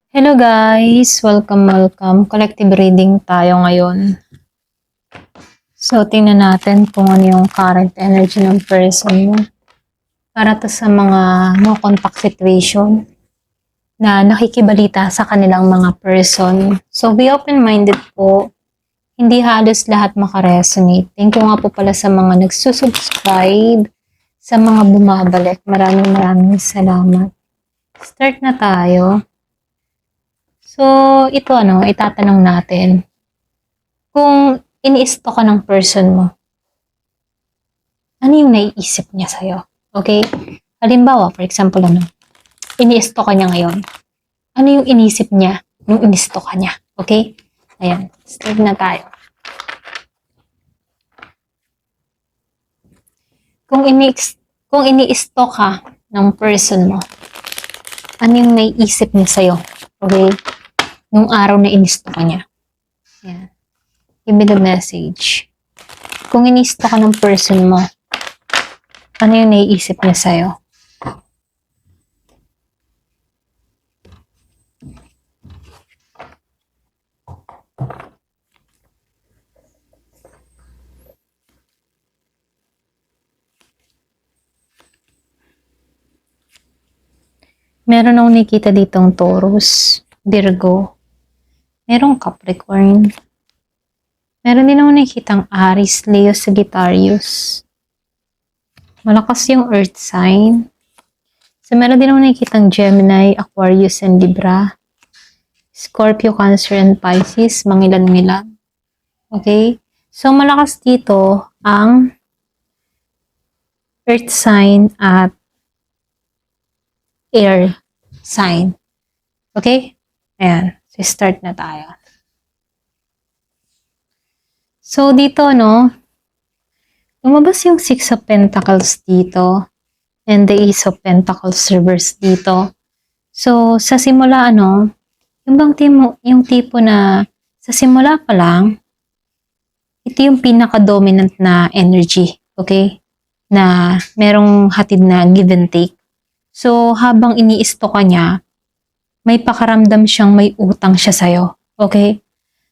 Hello guys! Welcome. Collective reading tayo ngayon. So, tingnan natin kung ano yung current energy ng person mo. Para to sa mga no contact situation na nakikibalita sa kanilang mga person. So, be open-minded po. Hindi halos lahat makaresonate. Thank you nga po pala sa mga nagsusubscribe, sa mga bumabalik. Maraming salamat. Start na tayo. So, ito itatanong natin. Kung ini-stalk ka ng person mo, ano yung naiisip niya sa'yo? Okay? Halimbawa, for example, ini-stalk ka niya ngayon. Ano yung inisip niya nung ini-stalk ka niya? Okay? Ayan. Start na tayo. Kung ini-stalk ka ng person mo, ano yung naiisip niya sa'yo? Okay? Nung araw na in-stalk ka niya. Ayan. Give me the message. Kung in-stalk ka ng person mo, ano yung naiisip niya sa'yo? Meron akong nakikita ditong Taurus, Virgo, merong Capricorn, meron din akong nakikitang Aries, Leo, Sagittarius. Malakas yung Earth sign. So, meron din akong nakikitang Gemini, Aquarius, and Libra. Scorpio, Cancer, and Pisces, mangilan-ngilan. Okay? So, malakas dito ang Earth sign at air sign. Okay? Ayan. So, start na tayo. So, dito, lumabas yung Six of Pentacles dito and the Ace of Pentacles reverse dito. So, sa simula, yung bang tipo na sa simula pa lang, ito yung pinaka-dominant na energy. Okay? Na merong hatid na give and take. So, habang ini-stalk ka niya, may pakaramdam siyang may utang siya sa'yo. Okay?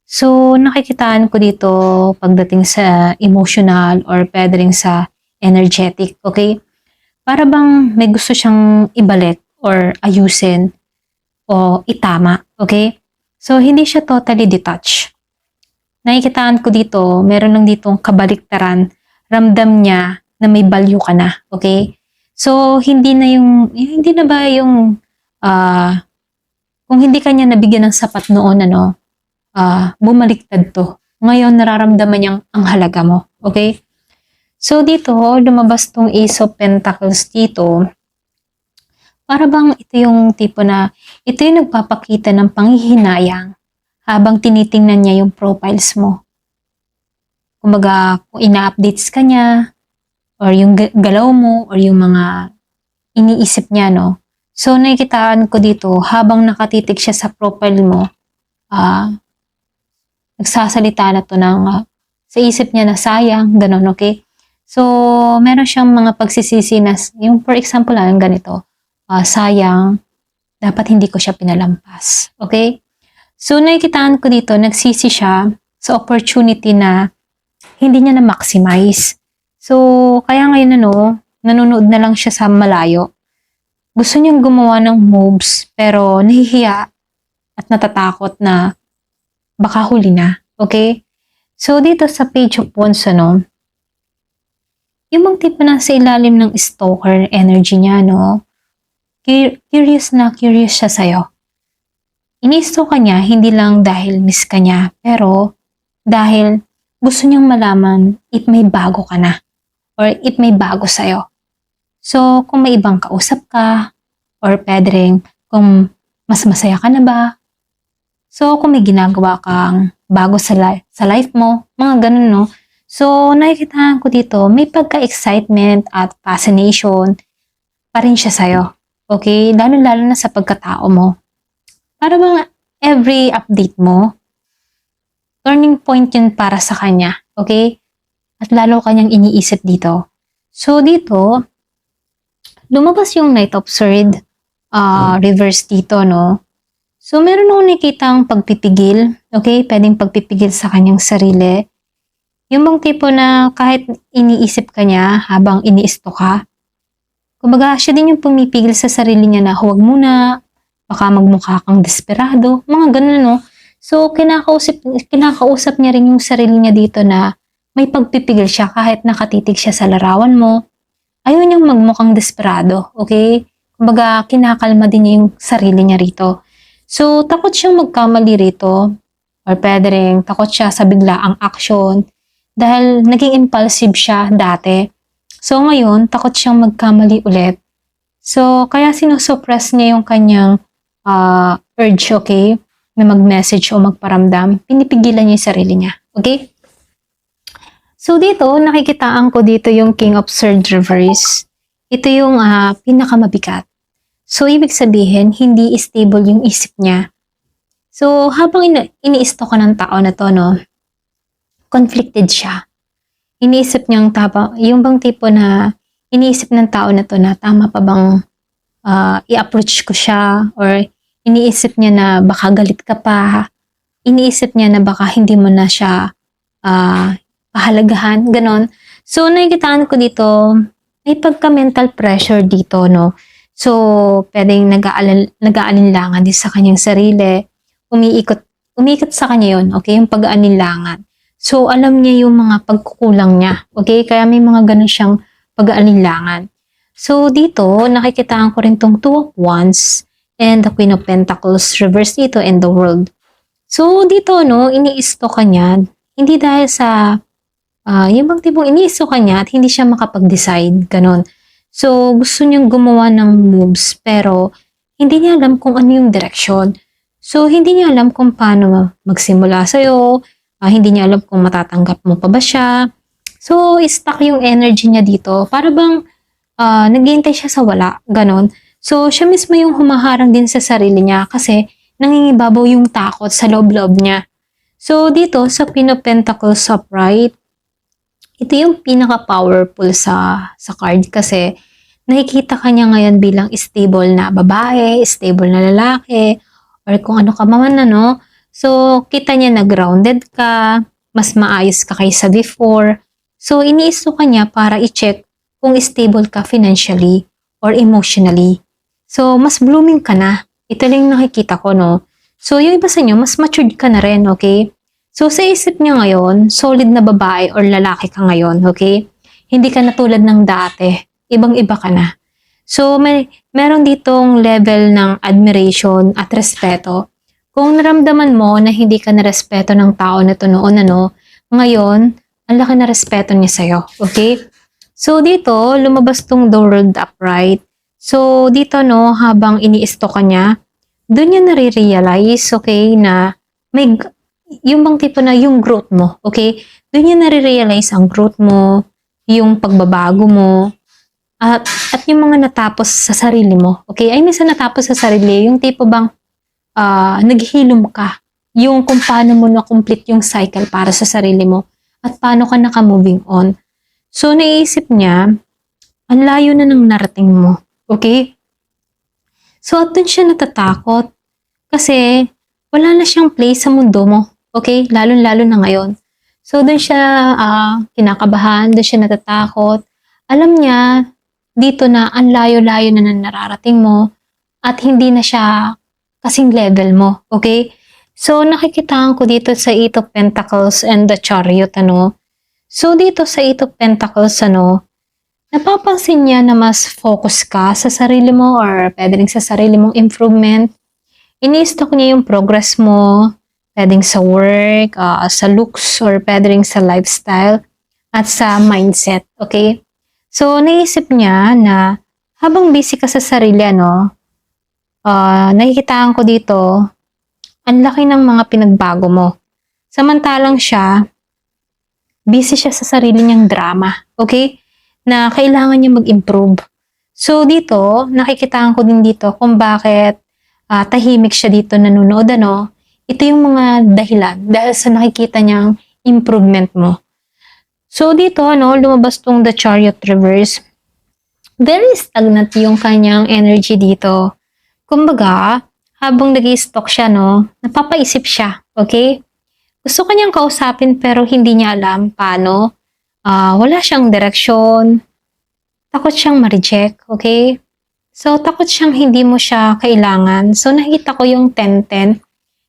So, nakikitaan ko dito pagdating sa emotional or pwede rin sa energetic. Okay? Para bang may gusto siyang ibalik or ayusin o itama. Okay? So, hindi siya totally detached. Nakikitaan ko dito, meron lang ditong kabaliktaran. Ramdam niya na may value ka na. Okay? So, hindi na ba yung, kung hindi kanya nabigyan ng sapat noon, bumaliktad to. Ngayon, nararamdaman niyang ang halaga mo. Okay? So, dito, lumabas tong Ace of Pentacles dito. Para bang ito yung tipo na, ito yung nagpapakita ng panghihinayang habang tinitingnan niya yung profiles mo. Kumbaga, kung ina-updates ka niya, or yung galaw mo, or yung mga iniisip niya, So, nakikitaan ko dito, habang nakatitig siya sa profile mo, nagsasalita na to ng, sa isip niya na sayang, ganun, okay? So, meron siyang mga pagsisisi na, yung for example lang, ganito, sayang, dapat hindi ko siya pinalampas, okay? So, nakikitaan ko dito, nagsisi siya sa opportunity na hindi niya na-maximize. So, kaya ngayon nanonood na lang siya sa malayo. Gusto niyang gumawa ng moves, pero nahihiya at natatakot na baka huli na. Okay? So, dito sa Page of Wands, yung mga tipo na sa ilalim ng stalker energy niya, curious siya sa'yo. Inisto ka niya, hindi lang dahil miss ka niya, pero dahil gusto niyang malaman if may bago ka na. Or if may bago sa'yo. So, kung may ibang kausap ka, or pwede rin kung mas masaya ka na ba. So, kung may ginagawa kang bago sa life mo, mga ganun, So, nakikita ko dito, may pagka-excitement at fascination pa rin siya sa'yo. Okay? Lalo-lalo na sa pagkatao mo. Para bang every update mo, turning point yun para sa kanya. Okay? At lalo kanyang iniisip dito. So, dito, lumabas yung Knight of Swords reverse dito, So, meron akong nakikitang pagpipigil, okay? Pwedeng pagpipigil sa kanyang sarili. Yung bang tipo na kahit iniisip ka niya habang iniisto ka, kumbaga siya din yung pumipigil sa sarili niya na huwag muna, baka magmukha kang desperado, mga ganun, no? So, kinakausap niya rin yung sarili niya dito na may pagpipigil siya kahit nakatitig siya sa larawan mo. Ayaw niyang magmukhang desperado, okay? Kumbaga, kinakalma din niya yung sarili niya rito. So, takot siyang magkamali rito. Or pwede rin, takot siya sa biglaang action. Dahil naging impulsive siya dati. So, ngayon, takot siyang magkamali ulit. So, kaya sinusuppress niya yung kanyang urge, okay? Na mag-message o magparamdam. Pinipigilan niya yung sarili niya, okay? So, dito, nakikitaan ko dito yung King of Swords Reverse. Ito yung pinakamabigat. So, ibig sabihin, hindi stable yung isip niya. So, habang iniisto ka ng tao na to, no, conflicted siya. Iniisip niyang yung bang tipo na iniisip ng tao na to na tama pa bang i-approach ko siya, or iniisip niya na baka galit ka pa, iniisip niya na baka hindi mo na siya pahalagahan, ganon. So, nakikitaan ko dito, may pagka-mental pressure dito, no. So, pwedeng nag-aalinlangan din sa kanyang sarili. Umiikot sa kanya yun, okay? Yung pag-aalinlangan. So, alam niya yung mga pagkukulang niya, okay? Kaya may mga ganun siyang pag-aalinlangan. So, dito, nakikitaan ko rin tong Two of Wands and the Queen of Pentacles reverse dito and the World. So, dito, no, iniisto ka niya, hindi dahil sa, yung bang tipong iniisto ka niya at hindi siya makapag-decide, ganun. So, gusto niyang gumawa ng moves pero hindi niya alam kung ano yung direksyon. So, hindi niya alam kung paano magsimula sa'yo. Hindi niya alam kung matatanggap mo pa ba siya. So, stuck yung energy niya dito. Para bang naghihintay siya sa wala. Ganon. So, siya mismo yung humaharang din sa sarili niya kasi nangingibabaw yung takot sa loob-loob niya. So, dito sa Queen of Pentacles upright, ito yung pinaka-powerful sa card kasi nakikita ka niya ngayon bilang stable na babae, stable na lalaki, or kung ano ka man, ano. So, kita niya na grounded ka, mas maayos ka kaysa before. So, iniisto ka niya para i-check kung stable ka financially or emotionally. So, mas blooming ka na. Ito lang yung nakikita ko, no. So, yung iba sa inyo, mas matured ka na rin, okay? So, sa isip niya ngayon, solid na babae or lalaki ka ngayon, okay? Hindi ka na tulad ng dati. Ibang-iba ka na. So, meron ditong level ng admiration at respeto. Kung naramdaman mo na hindi ka narespeto ng tao na to noon, ano, ngayon, ang laki na respeto niya sa'yo, okay? So, dito, lumabas tong the World upright. So, dito, no, habang iniisto ka niya, doon niya nare-realize, okay, na may yung bang tipo na yung growth mo, okay? Doon niya nare-realize ang growth mo, yung pagbabago mo, at yung mga natapos sa sarili mo, okay? Ay, minsan natapos sa sarili, yung tipo bang naghihilom ka, yung kung paano mo na-complete yung cycle para sa sarili mo, at paano ka naka-moving on. So, naisip niya, ang layo na ng narating mo, okay? So, at doon siya natatakot, kasi wala na siyang place sa mundo mo. Okay? Lalo-lalo na ngayon. So, doon siya kinakabahan, doon siya natatakot. Alam niya, dito na ang layo-layo na nararating mo at hindi na siya kasing level mo. Okay? So, nakikitaan ko dito sa Eight of Pentacles and the Chariot, ano. So, dito sa Eight of Pentacles, ano, napapansin niya na mas focus ka sa sarili mo or pwede rin sa sarili mong improvement. Ini-stock niya yung progress mo, pwedeng sa work, sa looks, or pwedeng sa lifestyle, at sa mindset, okay? So, naisip niya na habang busy ka sa sarili, ano, nakikitaan ko dito, ang laki ng mga pinagbago mo. Samantalang siya, busy siya sa sarili niyang drama, okay? Na kailangan niya mag-improve. So, dito, nakikitaan ko din dito kung bakit tahimik siya dito nanonood, ano. Ito yung mga dahilan dahil sa nakikita niyang improvement mo. So, dito, ano, lumabas tong the Chariot reverse. Very stagnant yung kanyang energy dito. Kumbaga, habang nag-i-stalk siya, no, napapaisip siya, okay? Gusto kanyang kausapin pero hindi niya alam paano. Wala siyang direksyon, takot siyang ma-reject, okay? So, takot siyang hindi mo siya kailangan. So, nakita ko yung 10-10.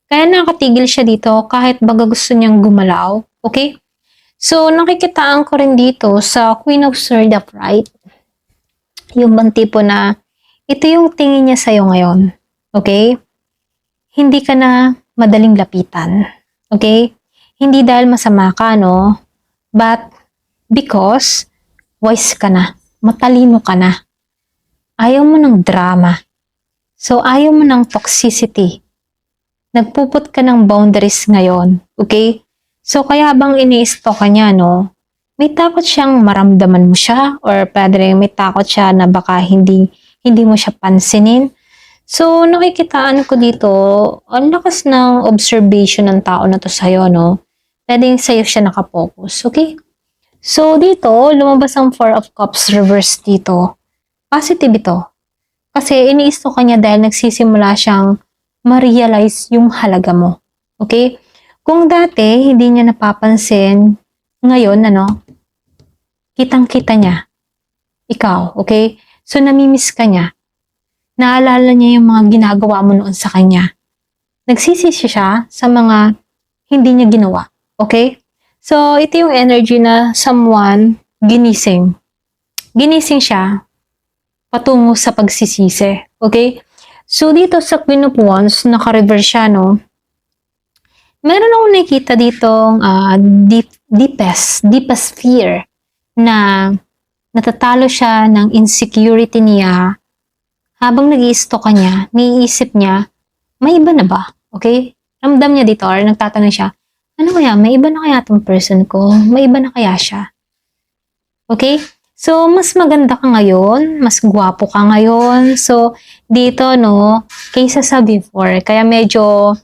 Kaya nakatigil siya dito kahit baga gusto niyang gumalaw, okay? So, nakikitaan ko rin dito sa Queen of Swords upright. Yung bang tipo na ito yung tingin niya sa'yo ngayon, okay? Hindi ka na madaling lapitan, okay? Hindi dahil masama ka, no? But because wise ka na, matalino ka na. Ayaw mo ng drama. So, ayaw mo ng toxicity. Nagpuput ka ng boundaries ngayon, okay? So, kaya habang ini-stalk ka niya, no? May takot siyang maramdaman mo siya or pwede rin may takot siya na baka hindi mo siya pansinin. So, nakikitaan ko dito, ang lakas ng observation ng tao na to sa'yo, no? Pwedeng sa'yo siya nakapokus, okay? So, dito, lumabas ang Four of Cups reverse dito. Positive ito. Kasi ini-stalk ka niya dahil nagsisimula siyang ma-realize yung halaga mo. Okay? Kung dati, hindi niya napapansin, ngayon, kitang-kita niya. Ikaw, okay? So, namimiss ka niya. Naalala niya yung mga ginagawa mo noon sa kanya. Nagsisisi siya sa mga hindi niya ginawa. Okay? So, ito yung energy na someone ginising. Ginising siya patungo sa pagsisisi. Okay? So, dito sa Queen of Wands, naka-reverse siya, no? Meron akong nakikita ditong deepest fear na natatalo siya ng insecurity niya. Habang nag-i-stalk ka niya, naiisip niya, may iba na ba? Okay? Ramdam niya dito or nagtatanong siya, ano kaya, may iba na kaya tong person ko? May iba na kaya siya? Okay? So, mas maganda ka ngayon, mas gwapo ka ngayon. So, dito, no, kaysa sa before, kaya medyo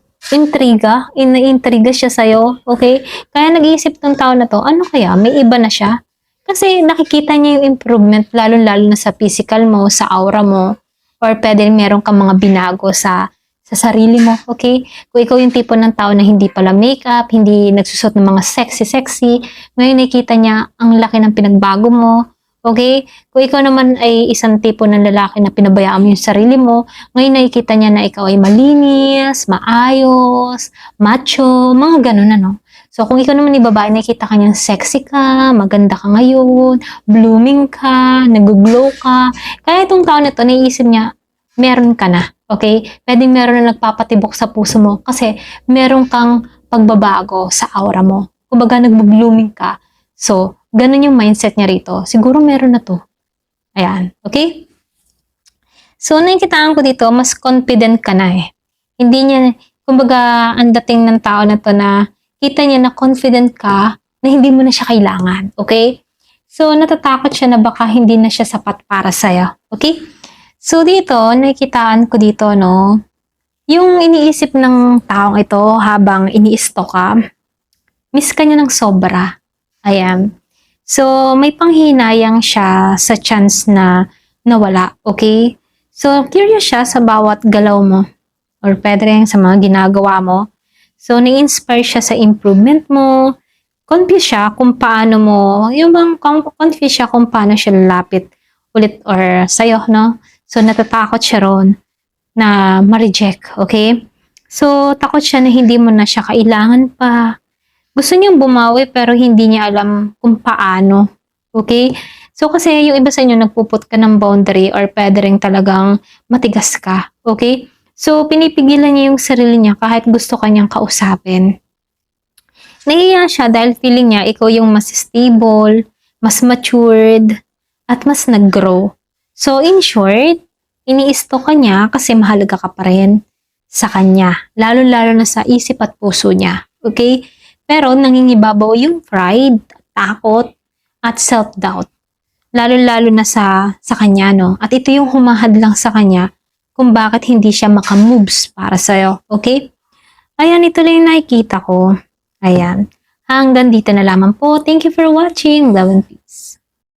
ina-intriga siya sa'yo, okay? Kaya nag-iisip ng tao na to, ano kaya, may iba na siya? Kasi nakikita niya yung improvement, lalo-lalo na sa physical mo, sa aura mo, or pwede meron kang mga binago sa sarili mo, okay? Kung ikaw yung tipo ng tao na hindi pala makeup, hindi nagsusot ng mga sexy, ngayon nakikita niya ang laki ng pinagbago mo, okay? Kung ikaw naman ay isang tipo ng lalaki na pinabayaan mo yung sarili mo, ngayon nakikita niya na ikaw ay malinis, maayos, macho, mga ganun ano. So, kung ikaw naman yung babae, nakikita ka niyang sexy ka, maganda ka ngayon, blooming ka, nag-glow ka. Kaya itong tao na ito, naiisip niya, meron ka na. Okay? Pwedeng meron na nagpapatibok sa puso mo kasi meron kang pagbabago sa aura mo. Kumbaga, nag-blooming ka. So, ganun yung mindset niya rito. Siguro meron na to. Ayan. Okay? So, nakikitaan ko dito, mas confident ka na eh. Hindi niya, kumbaga, ang dating ng tao na to na kita niya na confident ka na hindi mo na siya kailangan. Okay? So, natatakot siya na baka hindi na siya sapat para sa'yo. Okay? So, dito, nakikitaan ko dito, no, yung iniisip ng taong ito habang ini-stalk ka, miss ka niya ng sobra. Ayan. So, may panghinayang siya sa chance na nawala. Okay? So, curious siya sa bawat galaw mo or pwede rin sa mga ginagawa mo. So, na-inspire siya sa improvement mo. Confused siya kung paano mo, yung bang confused siya kung paano siya lalapit ulit or sa'yo, no? So, natatakot siya ron na ma-reject, okay? So, takot siya na hindi mo na siya kailangan pa. Gusto niyang bumawi pero hindi niya alam kung paano, okay? So, kasi yung iba sa inyo nagpuput ka ng boundary or pwede rin talagang matigas ka, okay? So, pinipigilan niya yung sarili niya kahit gusto kanyang kausapin. Nahiya siya dahil feeling niya ikaw yung mas stable, mas matured, at mas nag-grow. So, in short, ini-stalk ka niya kasi mahalaga ka pa rin sa kanya. Lalo-lalo na sa isip at puso niya. Okay? Pero nangingibabaw yung pride, takot, at self-doubt. Lalo-lalo na sa kanya, no? At ito yung humahadlang sa kanya kung bakit hindi siya makamoves para sa'yo. Okay? Ayan, ito lang yung nakikita ko. Ayan. Hanggang dito na lamang po. Thank you for watching. Love and peace.